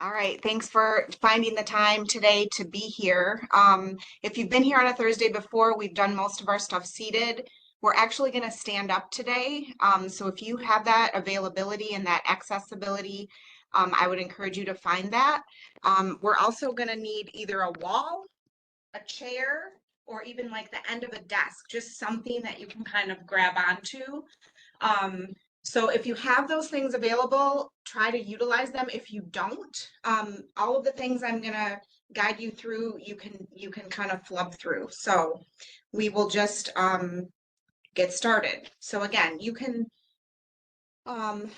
All right, thanks for finding the time today to be here. If you've been here on a Thursday before, we've done most of our stuff seated. We're actually going to stand up today. So if you have that availability and that accessibility, I would encourage you to find that. We're also going to need either a wall, a chair, or even like the end of a desk, just something that you can kind of grab onto. Um, so if you have those things available, try to utilize them. If you don't, all of the things I'm gonna guide you through, you can kind of flub through. So we will just get started. So again, you can um,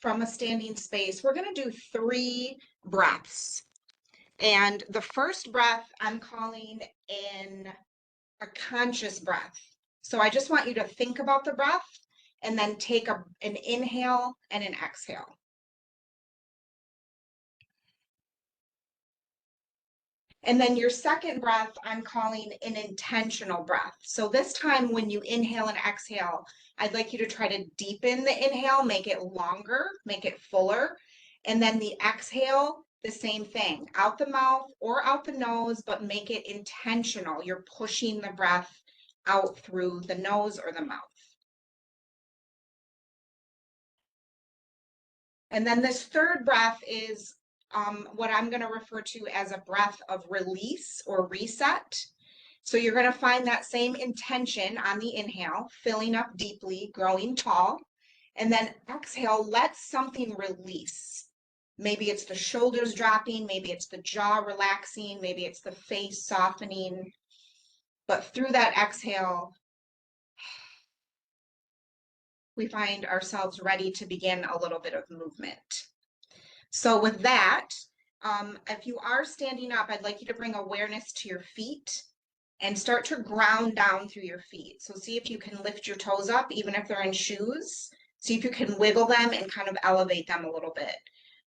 from a standing space, we're gonna do 3 breaths. And the first breath I'm calling in a conscious breath. So I just want you to think about the breath and then take an inhale and an exhale. And then your second breath, I'm calling an intentional breath. So this time when you inhale and exhale, I'd like you to try to deepen the inhale, make it longer, make it fuller. And then the exhale, the same thing, out the mouth or out the nose, but make it intentional. You're pushing the breath out through the nose or the mouth. And then this third breath is what I'm going to refer to as a breath of release or reset. So you're going to find that same intention on the inhale, filling up deeply, growing tall. And then exhale, let something release. Maybe it's the shoulders dropping, maybe it's the jaw relaxing, maybe it's the face softening. But through that exhale, we find ourselves ready to begin a little bit of movement. So with that, if you are standing up, I'd like you to bring awareness to your feet and start to ground down through your feet. So see if you can lift your toes up, even if they're in shoes. See if you can wiggle them and kind of elevate them a little bit.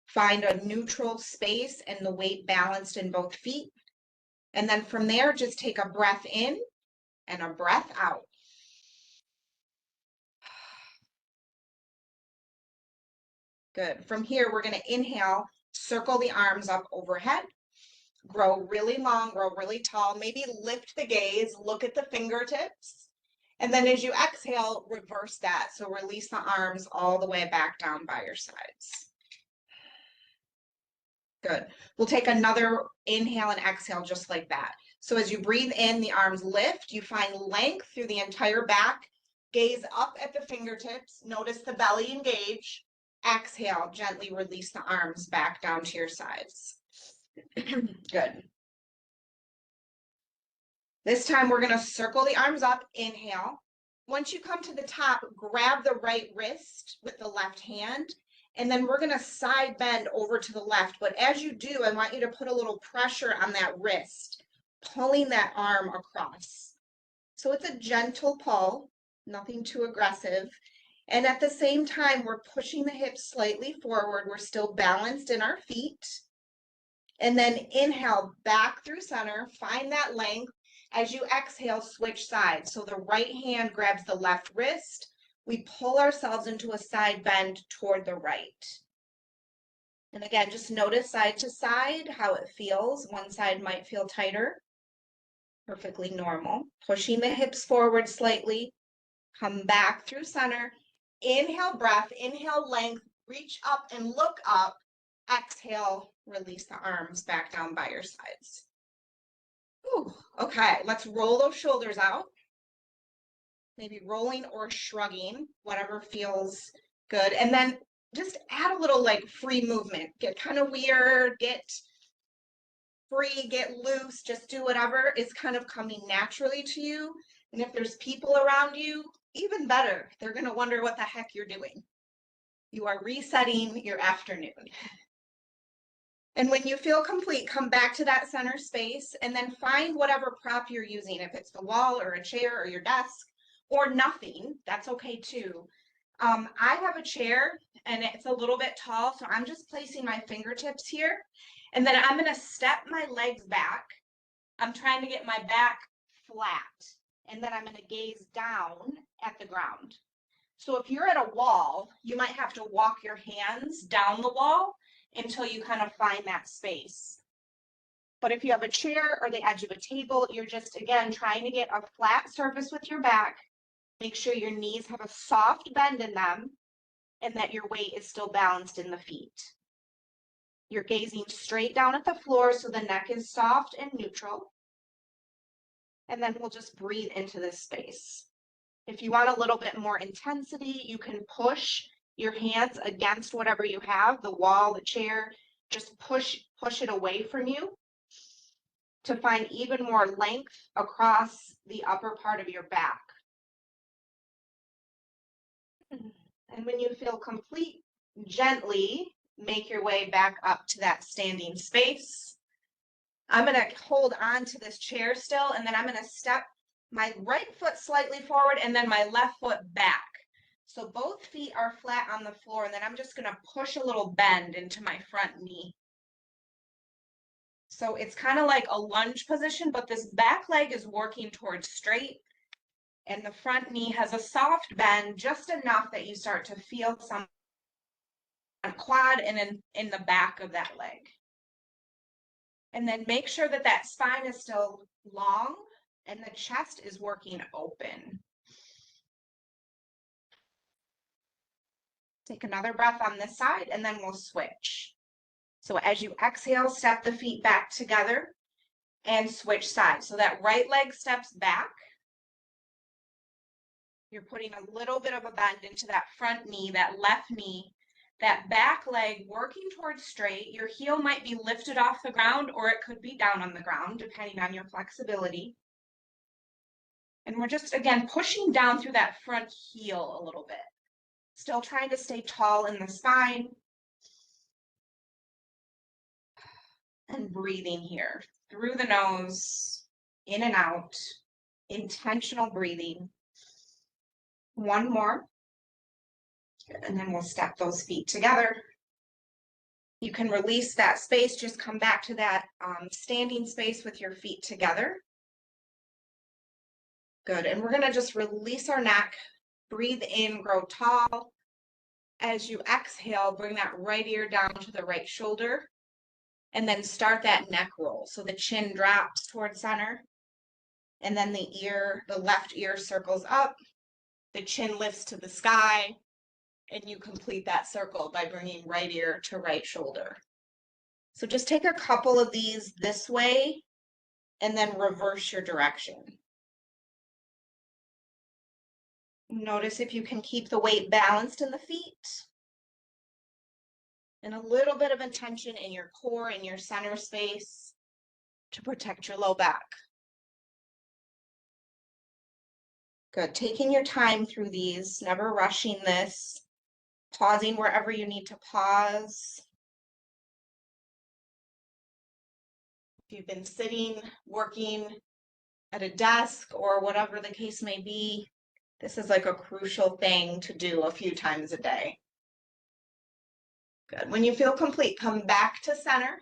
Find a neutral space and the weight balanced in both feet. And then from there, just take a breath in and a breath out. Good. From here, we're going to inhale, circle the arms up overhead, grow really long, grow really tall, maybe lift the gaze, look at the fingertips. And then as you exhale, reverse that. So release the arms all the way back down by your sides. Good. We'll take another inhale and exhale just like that. So as you breathe in, the arms lift, you find length through the entire back, gaze up at the fingertips, notice the belly engage. Exhale, gently release the arms back down to your sides. Good. This time we're going to circle the arms up, inhale. Once you come to the top, grab the right wrist with the left hand, and then we're going to side bend over to the left. But as you do, I want you to put a little pressure on that wrist, pulling that arm across. So it's a gentle pull, nothing too aggressive. And at the same time, we're pushing the hips slightly forward. We're still balanced in our feet. And then inhale back through center, find that length. As you exhale, switch sides. So the right hand grabs the left wrist. We pull ourselves into a side bend toward the right. And again, just notice side to side how it feels. One side might feel tighter. Perfectly normal. Pushing the hips forward slightly. Come back through center. Inhale breath, inhale length, reach up and look up. Exhale, release the arms back down by your sides. Ooh, okay, let's roll those shoulders out. Maybe rolling or shrugging, whatever feels good. And then just add a little like free movement. Get kind of weird, get free, get loose, just do whatever is kind of coming naturally to you. And if there's people around you, even better. They're going to wonder what the heck you're doing. You are resetting your afternoon. And when you feel complete, come back to that center space and then find whatever prop you're using. If it's the wall or a chair or your desk or nothing, that's okay too. I have a chair and it's a little bit tall, so I'm just placing my fingertips here. And then I'm going to step my legs back. I'm trying to get my back flat. And then I'm going to gaze down at the ground. So if you're at a wall, you might have to walk your hands down the wall. until you kind of find that space. But if you have a chair or the edge of a table, you're just, again, trying to get a flat surface with your back. Make sure your knees have a soft bend in them and that your weight is still balanced in the feet. You're gazing straight down at the floor so the neck is soft and neutral. And then we'll just breathe into this space. If you want a little bit more intensity, you can push your hands against whatever you have, the wall, the chair, just push it away from you to find even more length across the upper part of your back. And when you feel complete, gently make your way back up to that standing space. I'm going to hold on to this chair still, and then I'm going to step my right foot slightly forward and then my left foot back. So both feet are flat on the floor, and then I'm just going to push a little bend into my front knee. So it's kind of like a lunge position, but this back leg is working towards straight, and the front knee has a soft bend, just enough that you start to feel some quad and in the back of that leg. And then make sure that that spine is still long and the chest is working open. Take another breath on this side, and then we'll switch. So as you exhale, step the feet back together and switch sides. So that right leg steps back. You're putting a little bit of a bend into that front knee, that left knee, that back leg working towards straight. Your heel might be lifted off the ground, or it could be down on the ground, depending on your flexibility. And we're just, again, pushing down through that front heel a little bit. Still trying to stay tall in the spine. And breathing here through the nose, in and out, intentional breathing. One more. And then we'll step those feet together. You can release that space, just come back to that standing space with your feet together. Good, and we're gonna just release our neck, breathe in, grow tall. As you exhale, bring that right ear down to the right shoulder, and then start that neck roll. So the chin drops towards center, and then the left ear circles up, the chin lifts to the sky, and you complete that circle by bringing right ear to right shoulder. So just take a couple of these this way, and then reverse your direction. Notice if you can keep the weight balanced in the feet, and a little bit of intention in your core and your center space to protect your low back. Good, taking your time through these, never rushing this, pausing wherever you need to pause. If you've been sitting, working at a desk or whatever the case may be, this is like a crucial thing to do a few times a day. Good. When you feel complete, come back to center.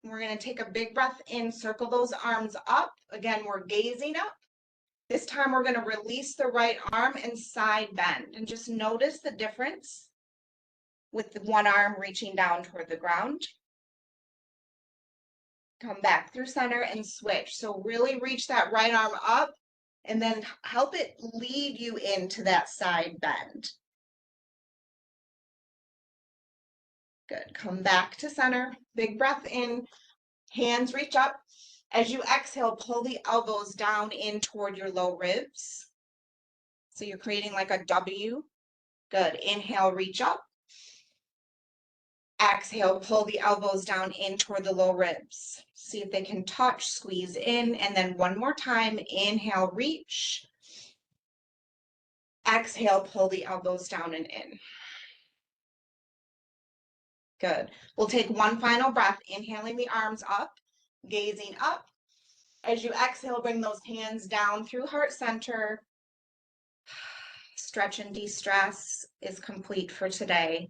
We're going to take a big breath in, circle those arms up. Again, we're gazing up. This time we're going to release the right arm and side bend, and just notice the difference with the one arm reaching down toward the ground. Come back through center and switch. So really reach that right arm up and then help it lead you into that side bend. Good. Come back to center. Big breath in. Hands reach up. As you exhale, pull the elbows down in toward your low ribs. So you're creating like a W. Good. Inhale, reach up. Exhale, pull the elbows down in toward the low ribs. See if they can touch, squeeze in, and then one more time. Inhale, reach. Exhale, pull the elbows down and in. Good. We'll take one final breath, inhaling the arms up, gazing up. As you exhale, bring those hands down through heart center. Stretch and de-stress is complete for today.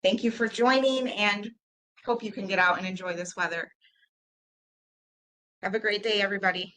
Thank you for joining, and hope you can get out and enjoy this weather. Have a great day, everybody.